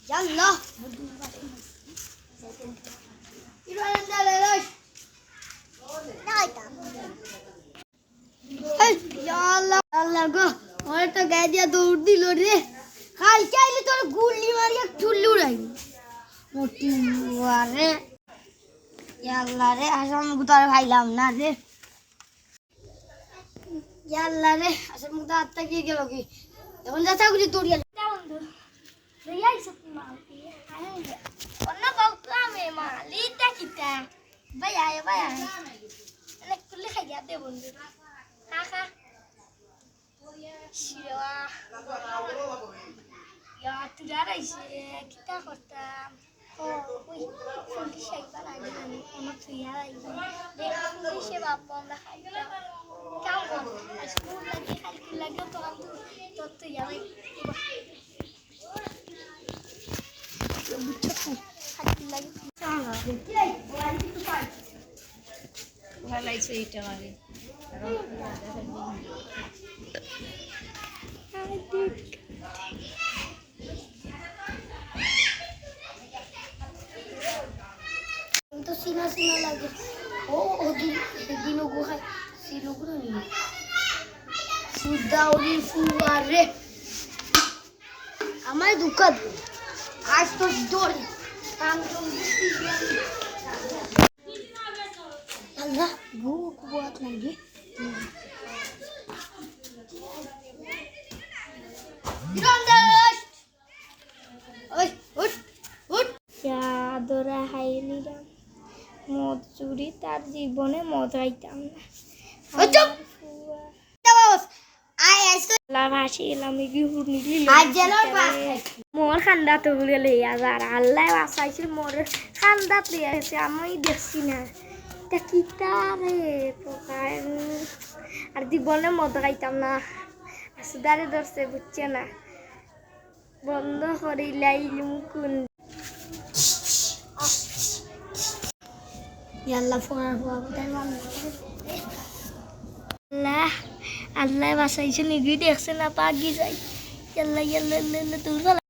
يلا আল্লাহ গো ওরে তো গায়ে দিয়া দৌড় দিল রে কাল চাইলে তোর গুল্লি মারিয়া চুল্লু রাই মোটি আরে আল্লাহ রে আসাম গুতার ভাইলাম না রে আল্লাহ রে আসাম গুতা আত্মা কি গেল কি এখন যাতা গুলি তোড়িয়া বন্ধু রিয়াই সত মালতি অন্য বাউকা মে মালিটা কিটা ভাই আয় অনেক কুলি খাইয়া দে বন্ধু খা খা শিরোয়া ইয়া তুরা রাইছে কিটা করতাম ওই ফুলকি শাইবা লাগে না আমার তুইয়া রাইছে দেখুন সে বাপ আমরা খাইতাম কেমন স্কুল লাগে খালি লাগে তো আমি তো তুইয়া বুঝছো খালি লাগে ভালো লাগছে এইটা মানে तो सीना लगे ओ दिनों को है सीनों को नहीं सुदाउरी फुवारे हमारे दुखद आज तो जोर काम तो अल्लाह वो बहुत लगे দরা হাইলিরাম মদ চুরি তার জীবনে মদ খাইতাম মোর খান্দাত আল্লাহ বাঁচাইছে মোর খান্দাত লিয়ে আছে আমি দেখছি না আর জীবনে মদ খাইতাম না সুদারে ধরছে বুঝছে না বন্ধ করিলাইলুম কোন আল্লাহ আল্লাহ আল্লাহ বাসাইছে নিগি দেখছে না পাগি যাই আল্লাহ আল্লাহ আল্লাহ